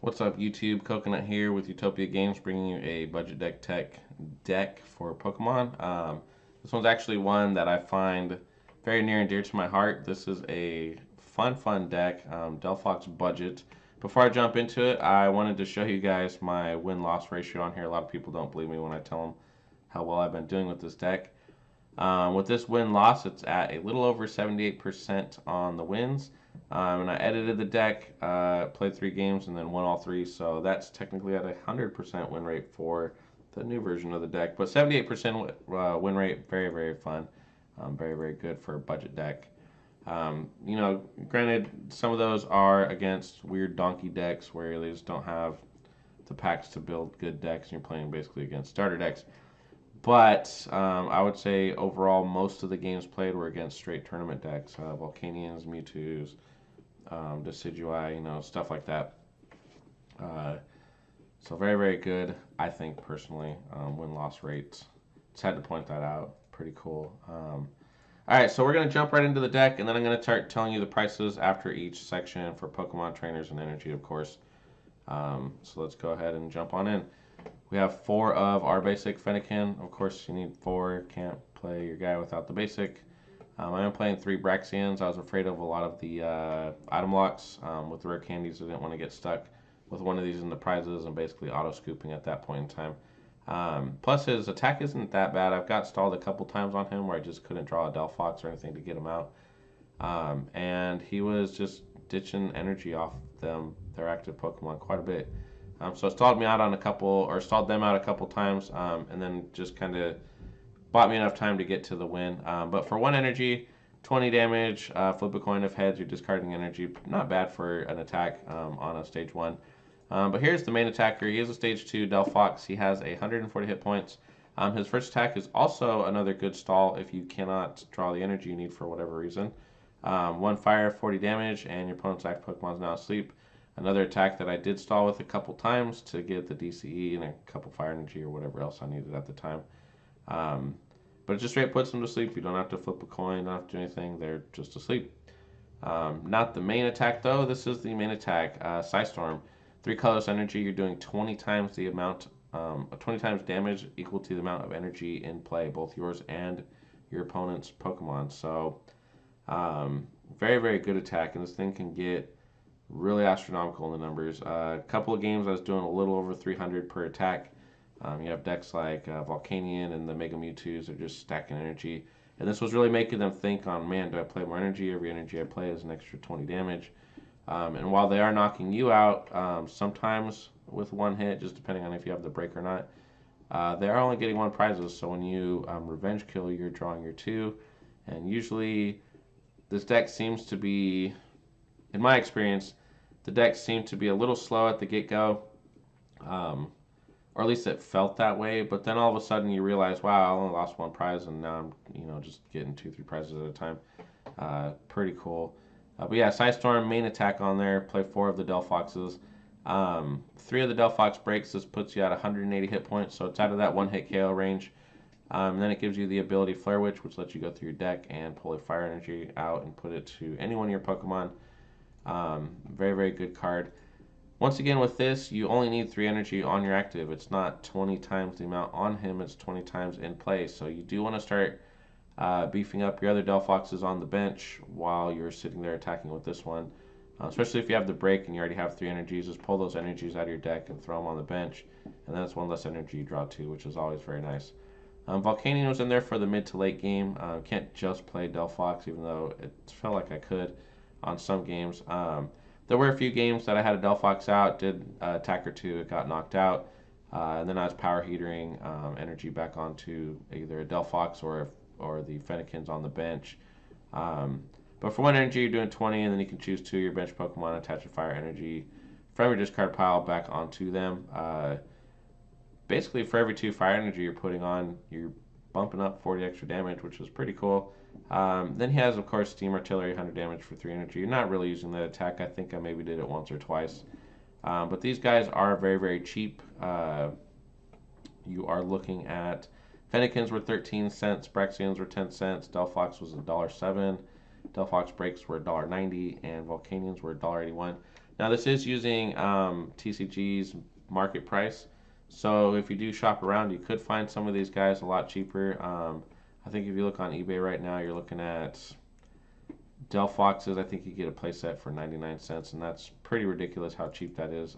What's up, YouTube? Coconut here with Utopia Games, bringing you a budget deck tech deck for Pokemon. This one's actually one that I find very near and dear to my heart. This is a fun deck, Delphox budget. Before I jump into it, I wanted to show you guys my win-loss ratio on here. A lot of people don't believe me when I tell them how well I've been doing with this deck. With this win-loss, it's at a little over 78% on the wins. And I edited the deck, played 3 games, and then won all 3. So that's technically at a 100% win rate for the new version of the deck. But 78% win rate, very fun. Very good for a budget deck. Granted, some of those are against weird donkey decks where they just don't have the packs to build good decks, and you're playing basically against starter decks. But I would say overall, most of the games played were against straight tournament decks, Volcanions, Mewtwo's, Decidueye, stuff like that. Uh, so very good, I think personally. Win-loss rates. Just had to point that out. Pretty cool. All right, so we're gonna jump right into the deck, and then I'm gonna start telling you the prices after each section for Pokemon trainers and energy, of course. So let's go ahead and jump on in. We have 4 of our basic Fennekin. Of course, you need 4. Can't play your guy without the basic. I am playing 3 Braxians. I was afraid of a lot of the item locks with the rare candies. I didn't want to get stuck with one of these in the prizes and basically auto-scooping at that point in time. Plus, his attack isn't that bad. I've got stalled a couple times on him where I just couldn't draw a Delphox or anything to get him out. And he was just ditching energy off their active Pokemon quite a bit. So it stalled me out on stalled them out a couple times, and then just kind of bought me enough time to get to the win. But for 1 energy, 20 damage, flip a coin if heads, you're discarding energy. Not bad for an attack on a stage 1. But here's the main attacker. He is a stage 2 Delphox. He has 140 hit points. His first attack is also another good stall if you cannot draw the energy you need for whatever reason. 1 fire, 40 damage, and your opponent's active Pokemon is now asleep. Another attack that I did stall with a couple times to get the DCE and a couple fire energy or whatever else I needed at the time. But it just straight puts them to sleep. You don't have to flip a coin, don't have to do anything. They're just asleep. Not the main attack though. This is the main attack. Psystorm. 3 colorless energy. You're doing 20 times the amount, 20 times damage equal to the amount of energy in play, both yours and your opponent's Pokemon. So very good attack, and this thing can get really astronomical in the numbers. A couple of games I was doing a little over 300 per attack. You have decks like Volcanion and the Mega Mewtwo's are just stacking energy. And this was really making them think on, man, do I play more energy? Every energy I play is an extra 20 damage. And while they are knocking you out, sometimes with 1 hit, just depending on if you have the break or not, they are only getting 1 prizes. So when you revenge kill, you're drawing your 2. And usually this deck seems to be, in my experience, the deck seemed to be a little slow at the get-go, or at least it felt that way. But then all of a sudden you realize, wow, I only lost 1 prize, and now I'm, just getting 2, 3 prizes at a time. Pretty cool. But yeah, Psystorm, main attack on there. Play 4 of the Delphoxes. 3 of the Delphox breaks. This puts you at 180 hit points, so it's out of that 1-hit KO range. And then it gives you the ability Flare Witch, which lets you go through your deck and pull a fire energy out and put it to any one of your Pokemon. Very good card. Once again, with this, you only need 3 energy on your active. It's not 20 times the amount on him, it's 20 times in play. So you do want to start beefing up your other Delphoxes on the bench while you're sitting there attacking with this one. Especially if you have the break and you already have 3 energies, just pull those energies out of your deck and throw them on the bench. And that's 1 less energy you draw too, which is always very nice. Volcanion was in there for the mid to late game. Can't just play Delphox, even though it felt like I could on some games. There were a few games that I had a Delphox out, did attack or 2, it got knocked out, and then I was power heatering energy back onto either a Delphox or the Fennekins on the bench. But for 1 energy, you're doing 20, and then you can choose 2 of your bench Pokemon, attach a fire energy from your discard pile back onto them. Basically, for every 2 fire energy you're putting on, you're bumping up 40 extra damage, which is pretty cool. Then he has, of course, Steam Artillery, 100 damage for 3 energy. You're not really using that attack. I think I maybe did it once or twice. But these guys are very cheap. You are looking at Fennekins were 13 cents, Braxians were 10 cents, Delphox was $1.07, Delphox breaks were $1.90, and Volcanions were $1.81. Now this is using TCG's market price, so if you do shop around, you could find some of these guys a lot cheaper. I think if you look on eBay right now, you're looking at Delphoxes. I think you get a playset for 99 cents, and that's pretty ridiculous how cheap that is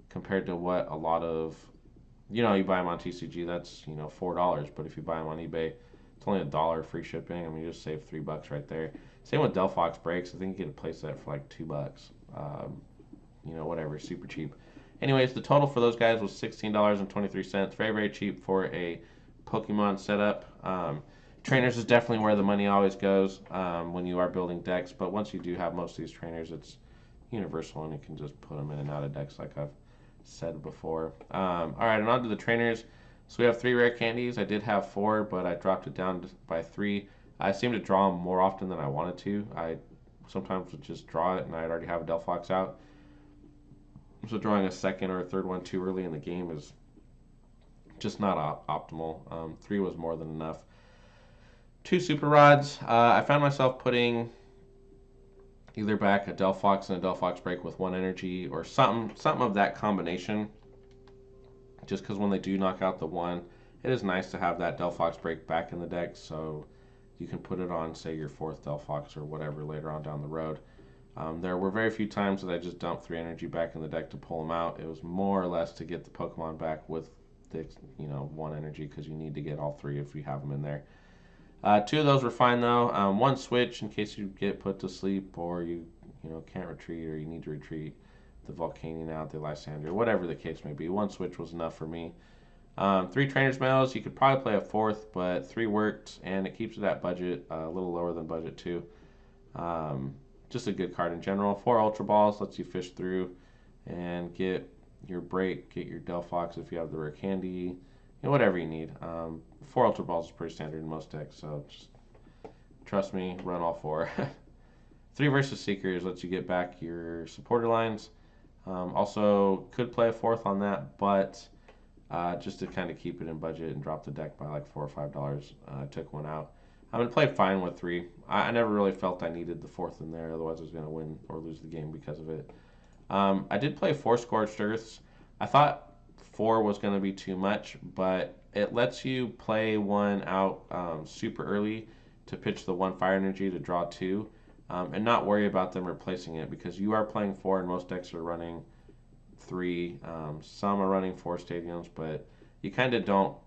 compared to what a lot of, you buy them on TCG, that's, $4, but if you buy them on eBay, it's only $1 free shipping. I mean, you just save $3 right there. Same with Delphox breaks. I think you get a playset for like $2. Whatever, super cheap. Anyways, the total for those guys was $16.23. Very, very cheap for a Pokemon setup. Trainers is definitely where the money always goes when you are building decks, but once you do have most of these trainers, it's universal and you can just put them in and out of decks like I've said before. All right, and on to the trainers. So we have 3 rare candies. I did have 4, but I dropped it down by 3. I seem to draw them more often than I wanted to. I sometimes would just draw it and I'd already have a Delphox out. So drawing a second or a third one too early in the game is just not optimal. 3 was more than enough. 2 super rods. I found myself putting either back a Delphox and a Delphox break with 1 energy or something of that combination. Just because when they do knock out the 1, it is nice to have that Delphox break back in the deck, so you can put it on, say, your 4th Delphox or whatever later on down the road. There were very few times that I just dumped 3 energy back in the deck to pull them out. It was more or less to get the Pokemon back with the 1 energy, because you need to get all 3 if you have them in there. 2 of those were fine though. 1 switch in case you get put to sleep or you can't retreat or you need to retreat. The Volcanion out, the Lysander, whatever the case may be. 1 switch was enough for me. 3 trainers medals. You could probably play a 4th, but 3 worked, and it keeps it at budget, a little lower than budget too. Just a good card in general. 4 Ultra Balls lets you fish through and get your break, get your Delphox if you have the rare candy, whatever you need. 4 Ultra Balls is pretty standard in most decks, so just trust me, run all 4. 3 versus Seekers lets you get back your supporter lines. Also, could play a 4th on that, but just to kind of keep it in budget and drop the deck by like $4 or $5, I took 1 out. I'm going to play fine with 3. I never really felt I needed the 4th in there, otherwise I was going to win or lose the game because of it. I did play 4 Scorched Earths. I thought 4 was going to be too much, but it lets you play 1 out super early to pitch the 1 fire energy to draw 2. And not worry about them replacing it, because you are playing 4 and most decks are running 3. Some are running 4 stadiums, but you kind of don't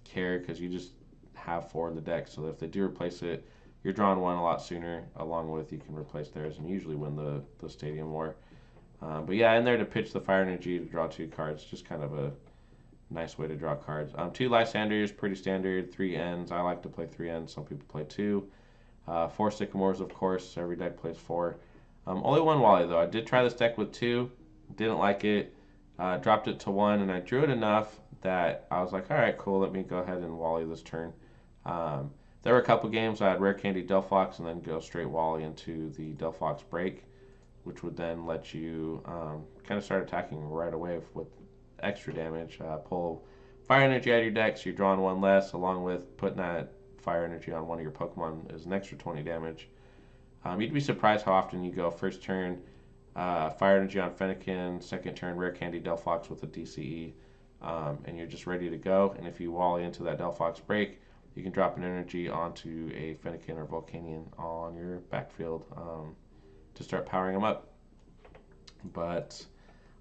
care because you just have 4 in the deck. So if they do replace it, you're drawing 1 a lot sooner, along with you can replace theirs and usually win the stadium war. But yeah, in there to pitch the fire energy to draw 2 cards, just kind of a nice way to draw cards. 2 Lysanders, pretty standard. 3 Ends. I like to play 3 Ends. Some people play 2. 4 Sycamores, of course. Every deck plays 4. Only 1 Wally, though. I did try this deck with 2. Didn't like it. Dropped it to 1, and I drew it enough that I was like, all right, cool. Let me go ahead and Wally this turn. There were a couple games I had Rare Candy Delphox and then go straight Wally into the Delphox break, which would then let you kind of start attacking right away with extra damage. Pull fire energy out of your deck, so you're drawing 1 less, along with putting that fire energy on one of your Pokemon is an extra 20 damage. You'd be surprised how often you go first turn fire energy on Fennekin, second turn rare candy Delphox with a DCE, and you're just ready to go. And if you Wally into that Delphox break, you can drop an energy onto a Fennekin or Volcanion on your backfield to start powering them up. But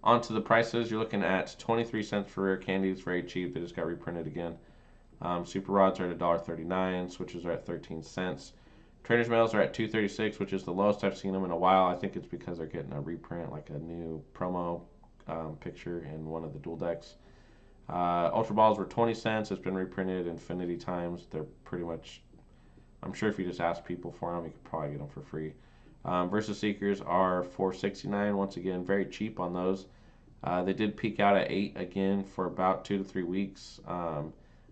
onto the prices, you're looking at 23 cents for rare candies, very cheap. They just got reprinted again. Super rods are at $1.39. Switches are at 13 cents. Trainers medals are at $2.36, which is the lowest I've seen them in a while. I think it's because they're getting a reprint, like a new promo picture in one of the dual decks. Ultra Balls were 20 cents. It's been reprinted infinity times. They're pretty much, I'm sure if you just ask people for them, you could probably get them for free. Versus Seekers are $4.69. Once again, very cheap on those. They did peak out at 8 again for about 2 to 3 weeks.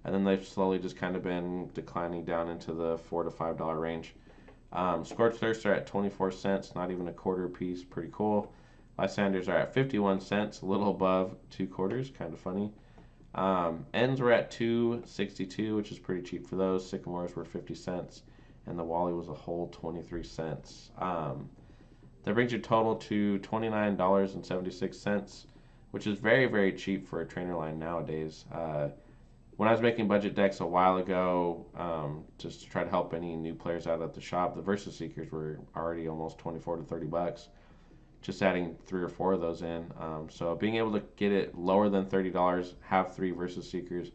And then they've slowly just kind of been declining down into the $4 to $5 range. Scorched Earths are at 24 cents, not even a quarter a piece, pretty cool. Lysanders are at 51 cents, a little above 2 quarters, kind of funny. Ends were at $2.62, which is pretty cheap for those. Sycamores were 50 cents, and the Wally was a whole 23 cents. That brings your total to $29.76, which is very, very cheap for a trainer line nowadays. When I was making budget decks a while ago, just to try to help any new players out at the shop, the Versus Seekers were already almost 24 to 30 bucks. Just adding 3 or 4 of those in. So being able to get it lower than $30, have 3 Versus Seekers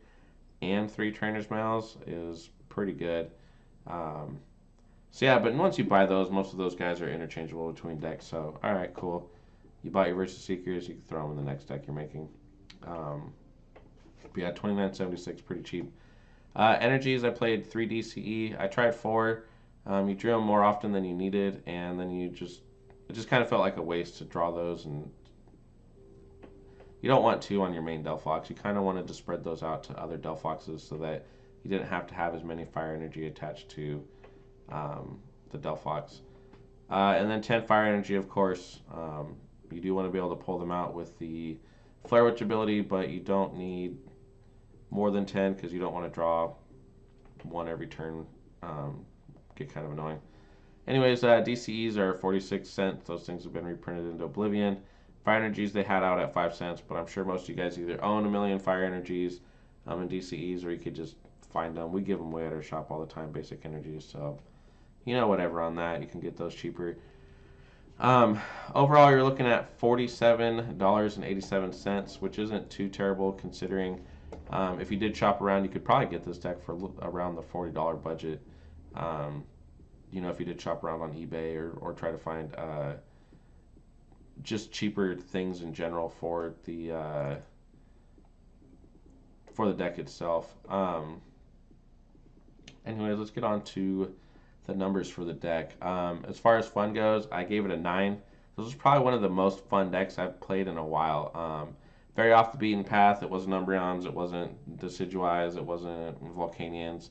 and 3 Trainers Mails is pretty good. Um, so yeah, but once you buy those, most of those guys are interchangeable between decks. So all right, cool. You bought your Versus Seekers, you can throw them in the next deck you're making. Um, but yeah, 29.76, pretty cheap. Energies, I played 3 DCE. I tried 4. You drew them more often than you needed, and then it just kind of felt like a waste to draw those, and you don't want 2 on your main Delphox. You kind of wanted to spread those out to other Delphoxes so that you didn't have to have as many fire energy attached to the Delphox. And then 10 fire energy, of course. You do want to be able to pull them out with the Flare Witch ability, but you don't need more than 10 because you don't want to draw 1 every turn. Get kind of annoying. Anyways, DCEs are 46 cents. Those things have been reprinted into oblivion. Fire energies they had out at 5 cents, but I'm sure most of you guys either own a million fire energies and DCEs, or you could just find them. We give them away at our shop all the time, basic energies. So, whatever on that. You can get those cheaper. Overall, you're looking at $47.87, which isn't too terrible considering if you did shop around, you could probably get this deck for around the $40 budget. If you did shop around on eBay or try to find just cheaper things in general for the deck itself. Anyways, let's get on to the numbers for the deck. As far as fun goes, I gave it a 9. This was probably one of the most fun decks I've played in a while. Very off the beaten path. It wasn't Umbreons, it wasn't Decidueyes, it wasn't Volcanions.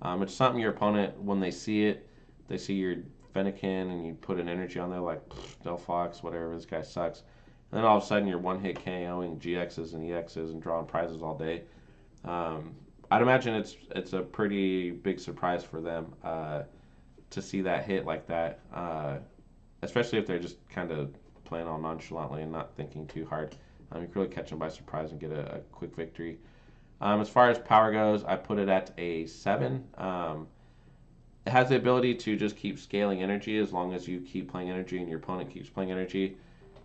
It's something your opponent, when they see it, they see your Fennekin and you put an energy on there like Delphox, whatever, this guy sucks. And then all of a sudden you're one-hit KOing GXs and EXs and drawing prizes all day. I'd imagine it's a pretty big surprise for them to see that hit like that, especially if they're just kind of playing all nonchalantly and not thinking too hard. You can really catch them by surprise and get a quick victory. As far as power goes, I put it at a 7. It has the ability to just keep scaling energy as long as you keep playing energy and your opponent keeps playing energy.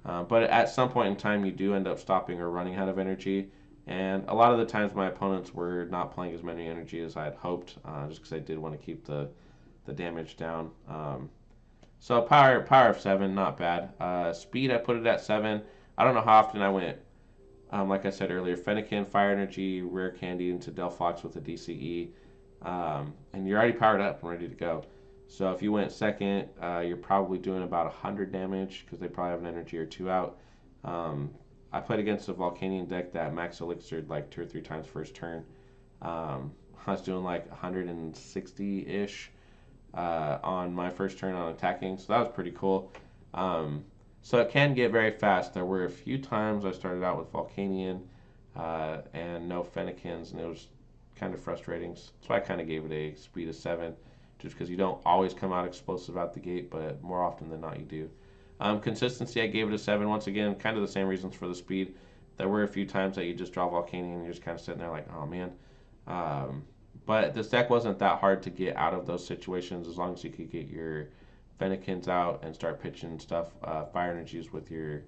But at some point in time, you do end up stopping or running out of energy. And a lot of the times, my opponents were not playing as many energy as I had hoped, just because I did want to keep the damage down. So power of 7, not bad. Speed, I put it at 7. I don't know how often I went, like I said earlier, Fennekin, Fire Energy, Rare Candy into Delphox with a DCE. And you're already powered up and ready to go. So if you went second, you're probably doing about 100 damage because they probably have an energy or 2 out. I played against a Volcanion deck that max elixired like 2 or 3 times first turn. I was doing like 160-ish on my first turn on attacking, so that was pretty cool. So it can get very fast. There were a few times I started out with Volcanion and no Fennekins, and it was kind of frustrating. So I kind of gave it a speed of 7, just because you don't always come out explosive out the gate, but more often than not you do. Consistency, I gave it a 7. Once again, kind of the same reasons for the speed. There were a few times that you just draw Volcanion and you're just kind of sitting there like, oh man. But this deck wasn't that hard to get out of those situations as long as you could get your Fennekins out and start pitching stuff, fire energies with your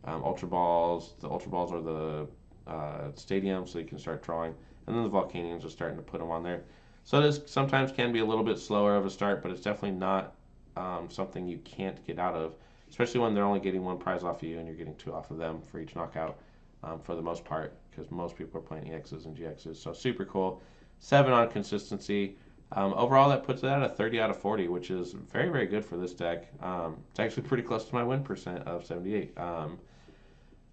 Ultra Balls. The Ultra Balls are the stadium, so you can start drawing. And then the Volcanions are starting to put them on there. So this sometimes can be a little bit slower of a start, but it's definitely not something you can't get out of, especially when they're only getting 1 prize off of you and you're getting 2 off of them for each knockout for the most part, because most people are playing EXs and GXs. So super cool. 7 on consistency. Overall, that puts it at a 30 out of 40, which is very, very good for this deck. It's actually pretty close to my win percent of 78.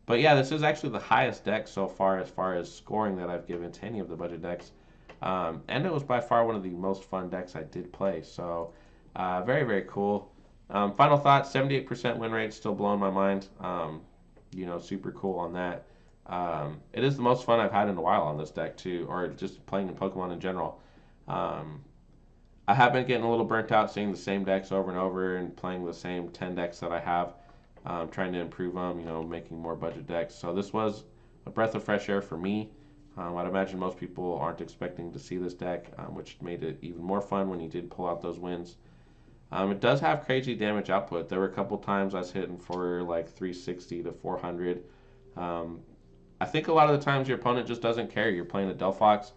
But yeah, this is actually the highest deck so far as scoring that I've given to any of the budget decks. And it was by far one of the most fun decks I did play. So very, very cool. Final thoughts, 78% win rate, still blowing my mind. Super cool on that. It is the most fun I've had in a while on this deck too, or just playing in Pokemon in general. I have been getting a little burnt out seeing the same decks over and over and playing the same 10 decks that I have, trying to improve them, making more budget decks. So this was a breath of fresh air for me. I'd imagine most people aren't expecting to see this deck, which made it even more fun when you did pull out those wins. It does have crazy damage output. There were a couple times I was hitting for like 360 to 400. I think a lot of the times your opponent just doesn't care. You're playing a Delphox,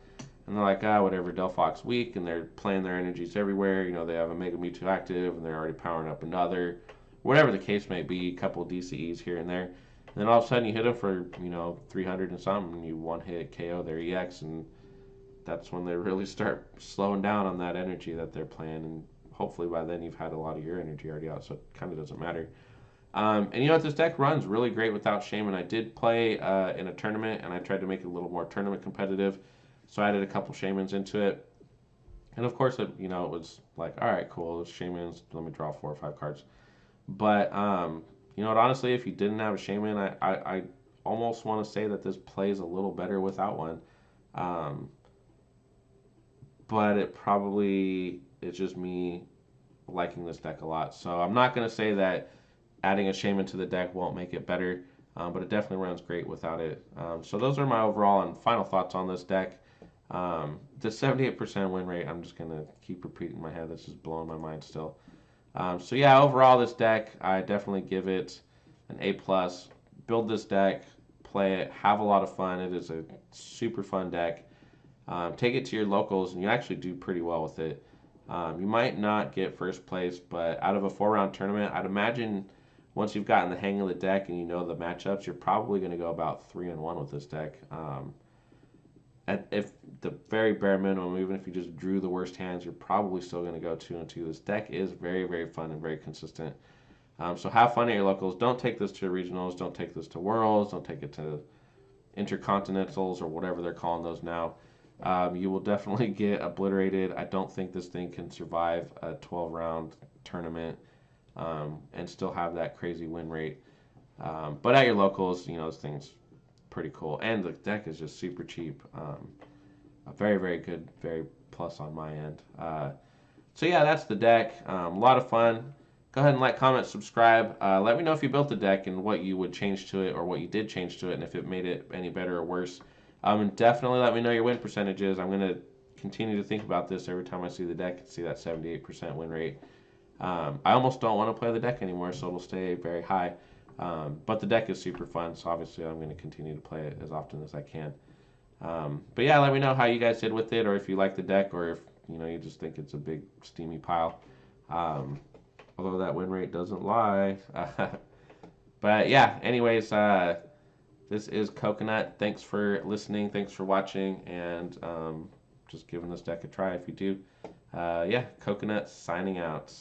and they're like, whatever, Delphox weak, and they're playing their energies everywhere. They have a Mega Mewtwo active, and they're already powering up another. Whatever the case may be, a couple DCEs here and there. And then all of a sudden you hit them for, 300 and something, and you one-hit KO their EX, and that's when they really start slowing down on that energy that they're playing, and hopefully by then you've had a lot of your energy already out, so it kind of doesn't matter. And you know what? This deck runs really great without Shaman. I did play in a tournament, and I tried to make it a little more tournament competitive, so I added a couple Shamans into it. And of course, it was like, all right, cool, Shamans, let me draw 4 or 5 cards. But, honestly, if you didn't have a Shaman, I almost want to say that this plays a little better without one. But it's just me liking this deck a lot. So I'm not going to say that adding a Shaman to the deck won't make it better, but it definitely runs great without it. So those are my overall and final thoughts on this deck. The 78% win rate, I'm just going to keep repeating in my head. That's just blowing my mind still. So yeah, overall this deck, I definitely give it an A+. Build this deck, play it, have a lot of fun. It is a super fun deck. Take it to your locals, and you actually do pretty well with it. You might not get first place, but out of a 4-round tournament, I'd imagine once you've gotten the hang of the deck and you know the matchups, you're probably going to go about 3-1 with this deck. If the very bare minimum, even if you just drew the worst hands, you're probably still going to go 2-2. This deck is very, very fun and very consistent. So have fun at your locals. Don't take this to regionals. Don't take this to worlds. Don't take it to intercontinentals or whatever they're calling those now. You will definitely get obliterated. I don't think this thing can survive a 12-round tournament and still have that crazy win rate. But at your locals, this thing's pretty cool. And the deck is just super cheap. A very, very good, very plus on my end. So yeah, that's the deck. A lot of fun. Go ahead and like, comment, subscribe. Let me know if you built the deck and what you would change to it or what you did change to it and if it made it any better or worse. And definitely let me know your win percentages. I'm going to continue to think about this every time I see the deck and see that 78% win rate. I almost don't want to play the deck anymore, so it'll stay very high. But the deck is super fun, so obviously I'm going to continue to play it as often as I can. But yeah, let me know how you guys did with it, or if you like the deck, or if you just think it's a big steamy pile. Although that win rate doesn't lie. But yeah, anyways, this is Coconut. Thanks for listening. Thanks for watching, and just giving this deck a try if you do. Yeah, Coconut signing out.